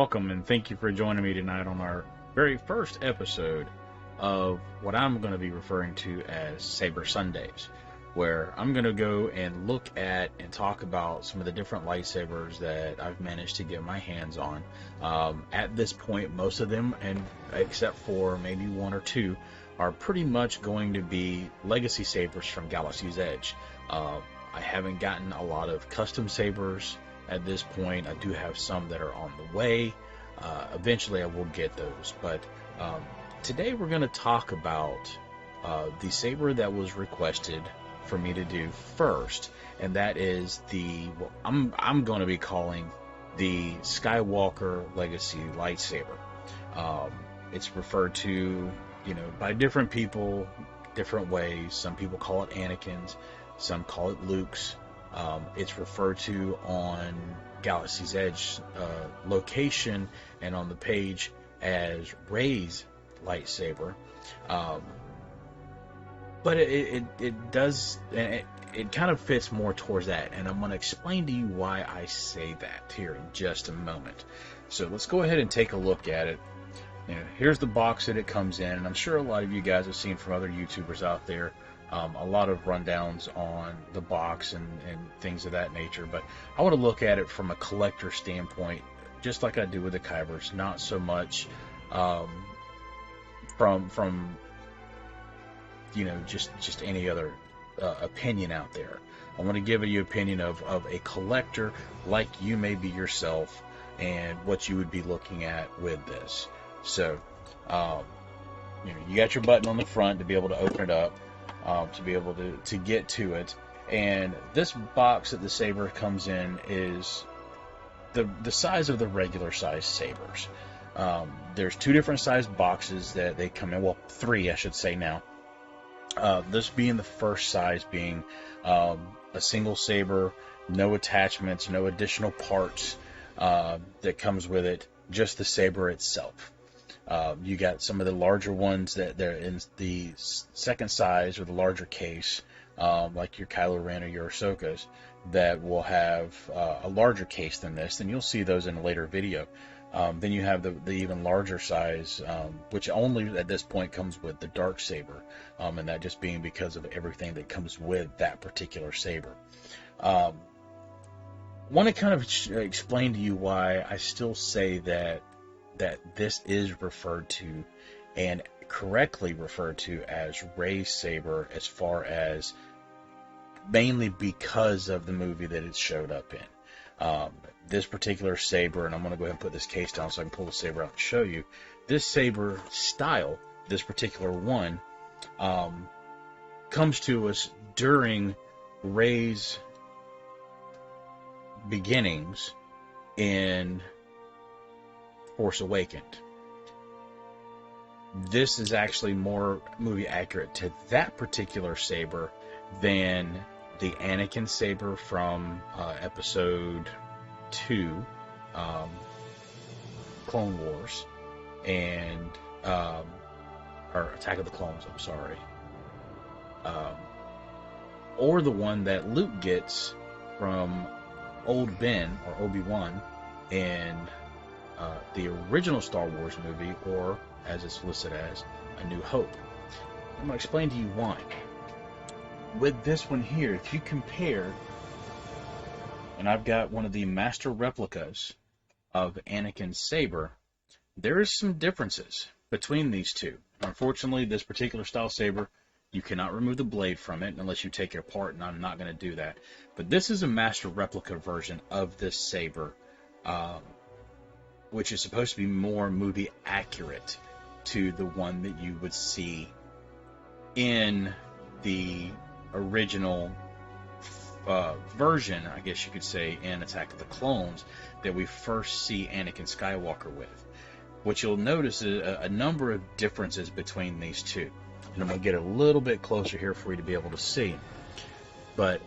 Welcome and thank you for joining me tonight on our very first episode of what I'm going to be referring to as Saber Sundays, where I'm going to go and look at and talk about some of the different lightsabers that I've managed to get my hands on. At this point, most of them, and except for maybe one or two, are pretty much going to be legacy sabers from Galaxy's Edge. I haven't gotten a lot of custom sabers at this point. I do have some that are on the way. Eventually I will get those, but today we're going to talk about the saber that was requested for me to do first, and that is what I'm going to be calling the Skywalker Legacy Lightsaber. It's referred to, by different people, different ways. Some people call it Anakin's, some call it Luke's. It's referred to on Galaxy's Edge location and on the page as Rey's lightsaber. But it does, it kind of fits more towards that, and I'm going to explain to you why I say that here in just a moment. So let's go ahead and take a look at it. Here's the box that it comes in, and I'm sure a lot of you guys have seen from other YouTubers out there a lot of rundowns on the box and things of that nature, but I want to look at it from a collector standpoint, just like I do with the Kybers, not so much from just any other opinion out there. I want to give you an opinion of a collector like you may be yourself, and what you would be looking at with this. So you got your button on the front to be able to open it up, to be able to get to it, and this box that the saber comes in is the size of the regular size sabers. There's two different size boxes that they come in, well, three I should say now. This being the first size, being a single saber, no attachments, no additional parts that comes with it, just the saber itself. You got some of the larger ones that they're in the second size or the larger case, like your Kylo Ren or your Ahsoka's, that will have a larger case than this. Then you'll see those in a later video. Then you have the even larger size, which only at this point comes with the dark saber, and that just being because of everything that comes with that particular saber. Want to kind of explain to you why I still say that this is referred to and correctly referred to as Rey's saber, as far as mainly because of the movie that it showed up in. This particular saber, and I'm going to go ahead and put this case down so I can pull the saber out and show you. This saber style, this particular one, comes to us during Rey's beginnings in Force Awakens. This is actually more movie accurate to that particular saber than the Anakin saber from episode 2, Clone Wars, and or Attack of the Clones, I'm sorry, or the one that Luke gets from Old Ben or Obi-Wan in the original Star Wars movie, or as it's listed as A New Hope. I'm going to explain to you why. With this one here, if you compare, and I've got one of the Master Replicas of Anakin's saber, there is some differences between these two. Unfortunately, this particular style saber, you cannot remove the blade from it unless you take it apart, and I'm not going to do that. But this is a Master Replica version of this saber, which is supposed to be more movie accurate to the one that you would see in the original version, I guess you could say, in Attack of the Clones, that we first see Anakin Skywalker with. What you'll notice is a number of differences between these two. And I'm going to get a little bit closer here for you to be able to see. But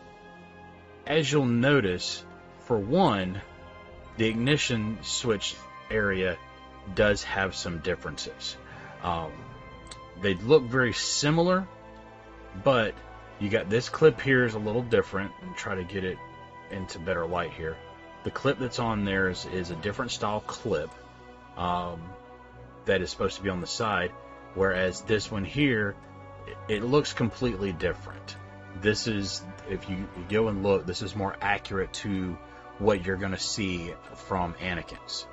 as you'll notice, for one, the ignition switch area does have some differences. They look very similar, but you got this clip here is a little different. And try to get it into better light here. The clip that's on there is a different style clip. that is supposed to be on the side, whereas this one here, it looks completely different. This is, if you go and look, this is more accurate to what you're going to see from Anakin's.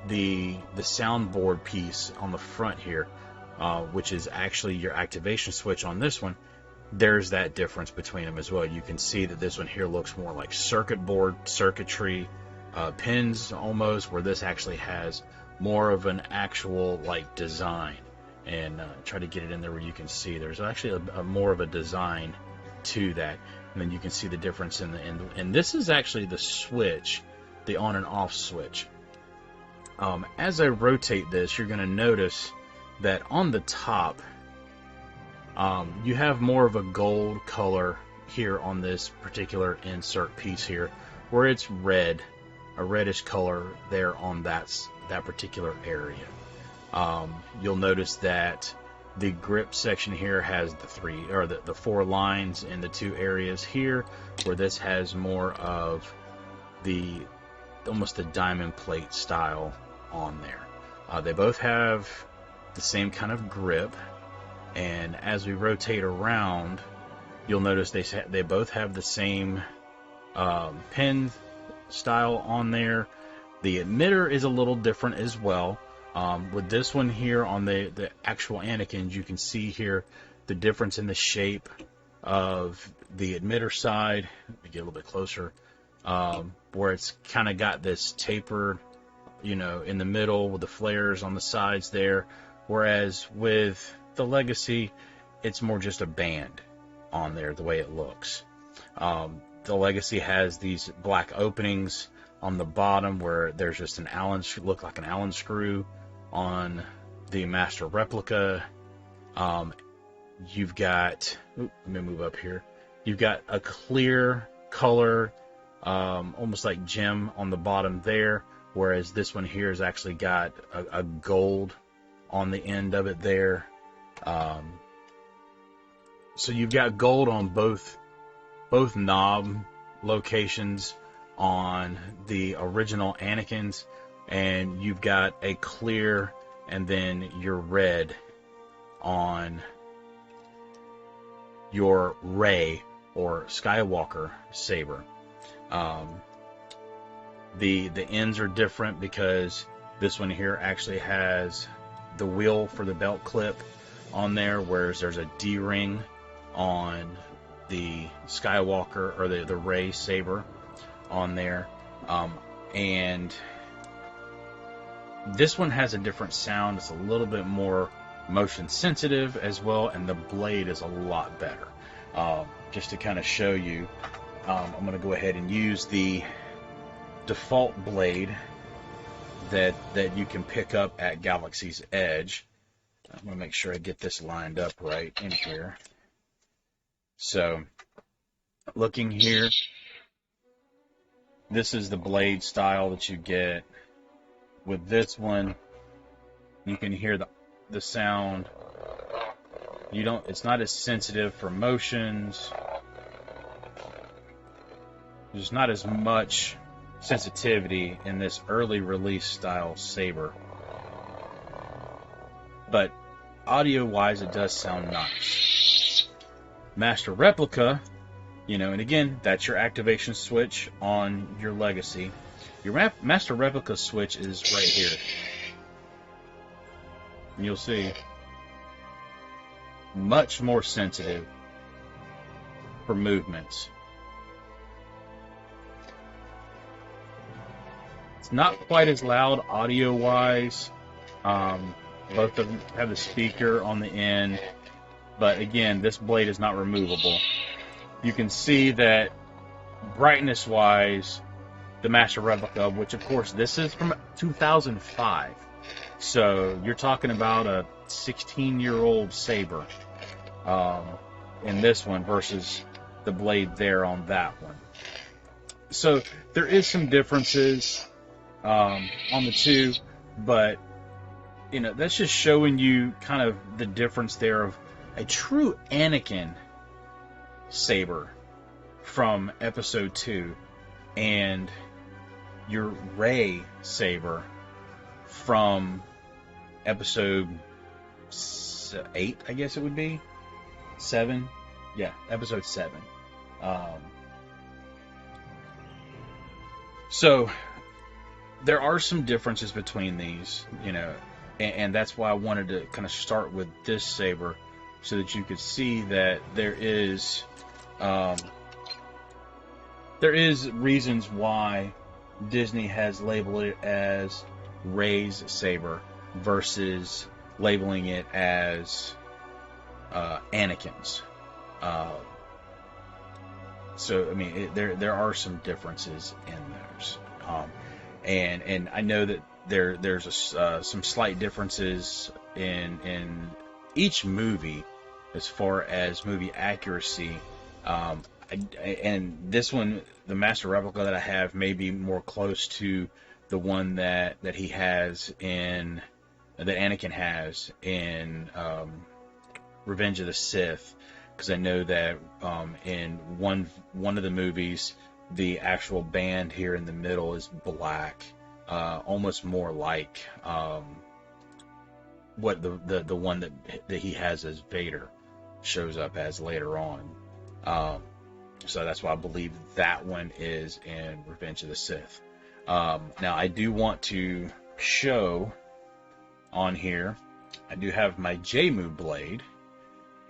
The soundboard piece on the front here, which is actually your activation switch on this one, there's that difference between them as well. You can see that this one here looks more like circuit board, circuitry, pins almost, where this actually has more of an actual like design. And try to get it in there where you can see there's actually a more of a design to that. And then you can see the difference in the and this is actually the switch, the on and off switch. As I rotate this, you're going to notice that on the top, you have more of a gold color here on this particular insert piece here, where it's red, a reddish color there on that particular area. You'll notice that the grip section here has the four lines in the two areas here, where this has more of almost the diamond plate style on there. They both have the same kind of grip, and as we rotate around, you'll notice they both have the same pin style on there. The emitter is a little different as well. With this one here on the actual Anakins, you can see here the difference in the shape of the emitter side. Let me get a little bit closer, where it's kind of got this taper, in the middle with the flares on the sides there, whereas with the Legacy, it's more just a band on there, the way it looks. The Legacy has these black openings on the bottom where there's just look like an Allen screw. On the Master Replica, you've got, let me move up here, you've got a clear color, almost like gem on the bottom there, whereas this one here has actually got a gold on the end of it there. So you've got gold on both knob locations on the original Anakins, and you've got a clear and then your red on your Rey or Skywalker saber. The ends are different because this one here actually has the wheel for the belt clip on there, whereas there's a D-ring on the Skywalker or the Rey saber on there. And this one has a different sound. It's a little bit more motion sensitive as well, and the blade is a lot better. Just to kind of show you, I'm going to go ahead and use the default blade that you can pick up at Galaxy's Edge. I'm going to make sure I get this lined up right in here. So, looking here, this is the blade style that you get. With this one, you can hear the sound. It's not as sensitive for motions. There's not as much sensitivity in this early release style saber. But audio wise, it does sound nice. Master Replica, and again, that's your activation switch on your Legacy. Your Master Replica switch is right here. And you'll see, much more sensitive for movements. It's not quite as loud audio-wise. Both of them have a speaker on the end. But again, this blade is not removable. You can see that brightness-wise, the Master Replica, which of course this is from 2005, so you're talking about a 16-year-old saber in this one versus the blade there on that one. So there is some differences on the two, but that's just showing you kind of the difference there of a true Anakin saber from Episode 2 and your Rey saber from episode 8, I guess it would be 7. Yeah, episode 7. So there are some differences between these, you know, and that's why I wanted to kind of start with this saber, so that you could see that there is reasons why Disney has labeled it as Rey's saber versus labeling it as Anakin's. So I mean, there are some differences in those, and I know that there's some slight differences in each movie as far as movie accuracy. And this one, the Master Replica that I have, may be more close to the one that he has in, that Anakin has in Revenge of the Sith, because I know that in one of the movies, the actual band here in the middle is black, almost more like what the one that he has as Vader shows up as later on. So that's why I believe that one is in Revenge of the Sith. Now I do want to show on here, I do have my Jaymoo blade,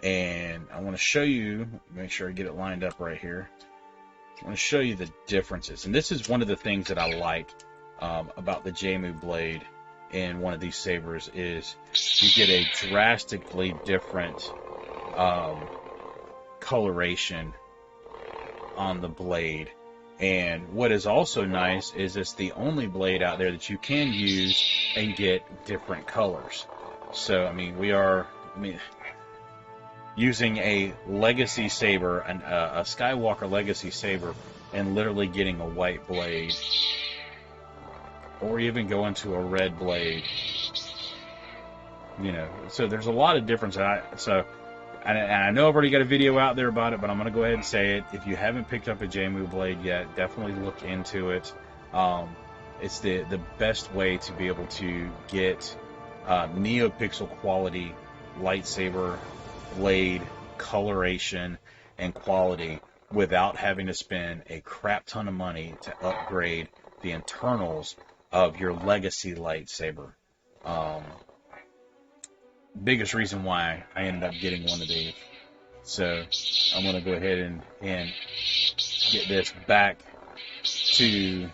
and I want to show you, make sure I get it lined up right here. I want to show you the differences, and this is one of the things that I like about the Jaymoo blade in one of these sabers, is you get a drastically different coloration on the blade. And what is also nice is it's the only blade out there that you can use and get different colors. So I mean, using a Legacy saber, a Skywalker Legacy saber, and literally getting a white blade, or even going to a red blade, you know. So there's a lot of difference. And I know I've already got a video out there about it, but I'm going to go ahead and say it. If you haven't picked up a Jaymoo blade yet, definitely look into it. It's the best way to be able to get NeoPixel quality lightsaber blade coloration and quality without having to spend a crap ton of money to upgrade the internals of your Legacy lightsaber. Biggest reason why I ended up getting one of these. So I'm going to go ahead and get this back to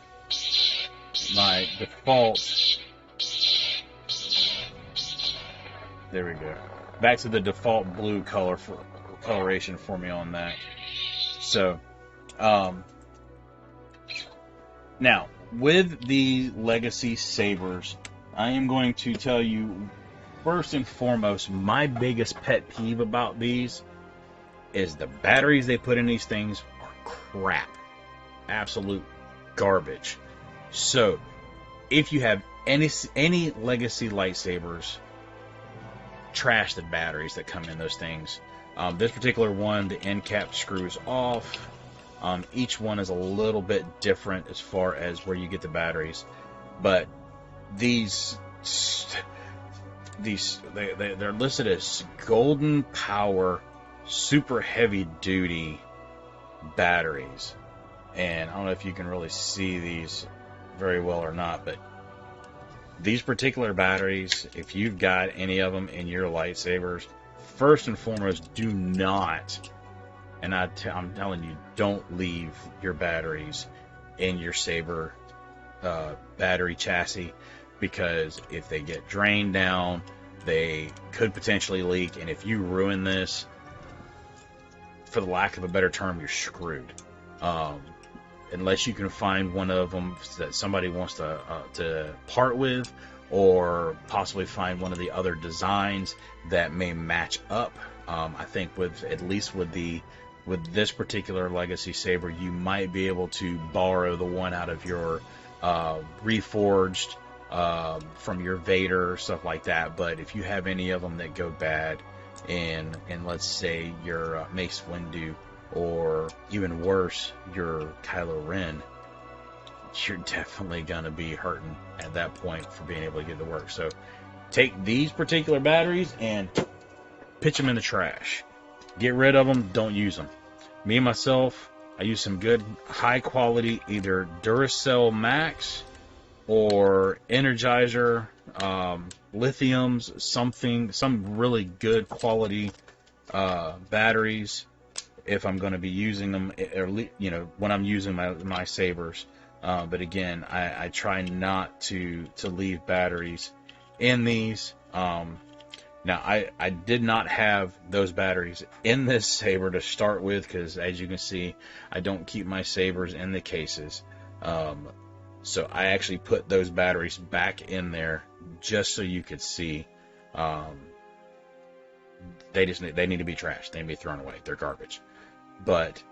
my default. There we go. Back to the default blue color for coloration for me on that. So now with the Legacy sabers, I am going to tell you, first and foremost, my biggest pet peeve about these is the batteries they put in these things are crap. Absolute garbage. So, if you have any Legacy lightsabers, trash the batteries that come in those things. This particular one, the end cap screws off. Each one is a little bit different as far as where you get the batteries. But they're listed as golden power super heavy duty batteries, and I don't know if you can really see these very well or not, but these particular batteries, if you've got any of them in your lightsabers, first and foremost, do not, and I'm telling you, don't leave your batteries in your saber battery chassis, because if they get drained down, they could potentially leak, and if you ruin this, for the lack of a better term, you're screwed. Unless you can find one of them that somebody wants to part with, or possibly find one of the other designs that may match up. I think at least with this particular Legacy saber, you might be able to borrow the one out of your reforged from your Vader, stuff like that. But if you have any of them that go bad in let's say your Mace Windu, or even worse, your Kylo Ren, you're definitely going to be hurting at that point for being able to get it to work. So take these particular batteries and pitch them in the trash. Get rid of them. Don't use them. Me, myself, I use some good, high quality, either Duracell Max or Energizer, lithiums, some really good quality batteries if I'm going to be using them, or when I'm using my sabers. But again, I try not to leave batteries in these. Now, I did not have those batteries in this saber to start with, because as you can see, I don't keep my sabers in the cases. So I actually put those batteries back in there just so you could see. They need to be trashed. They need to be thrown away. They're garbage. But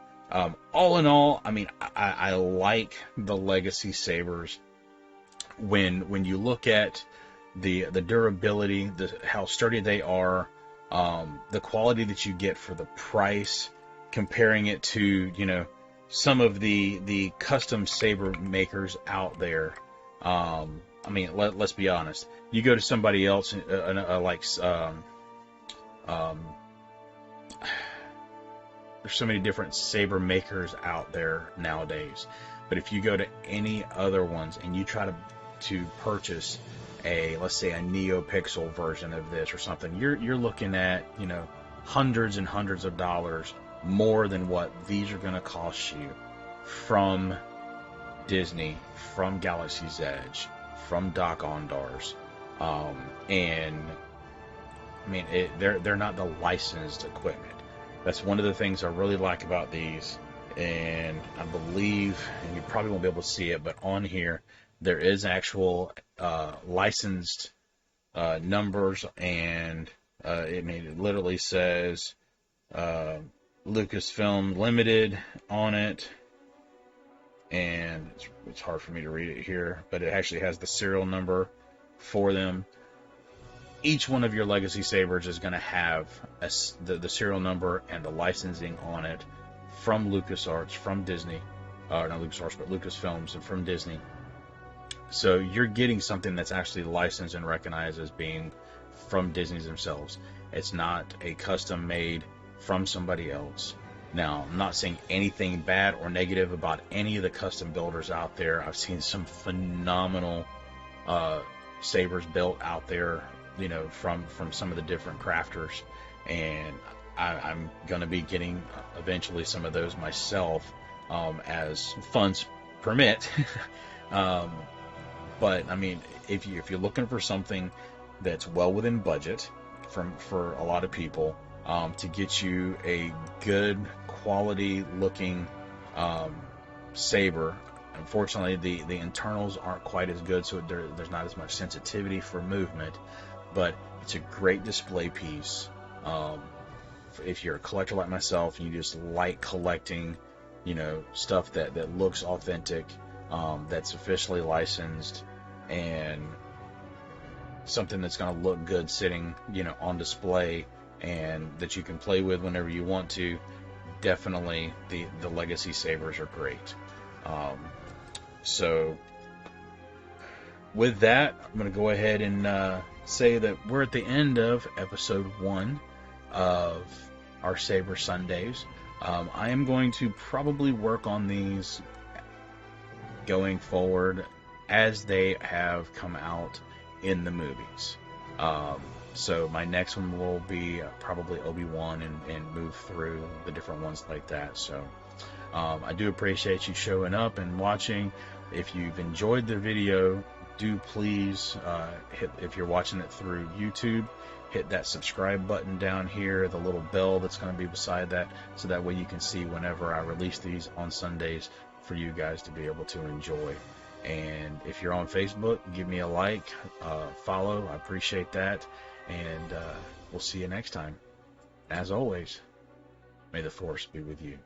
all in all, I mean, I like the Legacy sabers. When you look at the durability, how sturdy they are, the quality that you get for the price, comparing it to some of the custom saber makers out there. I mean, let's be honest. You go to somebody else there's so many different saber makers out there nowadays. But if you go to any other ones and you try to purchase let's say a NeoPixel version of this or something, you're looking at hundreds and hundreds of dollars more than what these are going to cost you from Disney, from Galaxy's Edge, from Doc Ondars, and I mean they're not the licensed equipment. That's one of the things I really like about these, and I believe, and you probably won't be able to see it, but on here there is actual licensed numbers, and it literally says Lucasfilm Limited on it, and it's hard for me to read it here, but it actually has the serial number for them. Each one of your Legacy sabers is going to have the serial number and the licensing on it from LucasArts, from Disney, not LucasArts, but Lucasfilms, and from Disney. So you're getting something that's actually licensed and recognized as being from Disney themselves. It's not a custom made from somebody else. Now, I'm not saying anything bad or negative about any of the custom builders out there. I've seen some phenomenal sabers built out there, from some of the different crafters, and I'm going to be getting eventually some of those myself, as funds permit. But I mean, if you're looking for something that's well within budget for a lot of people, to get you a good quality looking saber. Unfortunately, the internals aren't quite as good, so there's not as much sensitivity for movement, but it's a great display piece. If you're a collector like myself and you just like collecting, stuff that looks authentic, that's officially licensed, and something that's going to look good sitting, on display, and that you can play with whenever you want to, definitely the Legacy sabers are great. So with that, I'm going to go ahead and say that we're at the end of episode 1 of our Saber Sundays. I am going to probably work on these going forward as they have come out in the movies. So my next one will be probably Obi-Wan and move through the different ones like that. So I do appreciate you showing up and watching. If you've enjoyed the video, do please if you're watching it through YouTube, hit that subscribe button down here, the little bell that's going to be beside that, so that way you can see whenever I release these on Sundays for you guys to be able to enjoy. And if you're on Facebook, give me a like, follow. I appreciate that. And we'll see you next time. As always, may the Force be with you.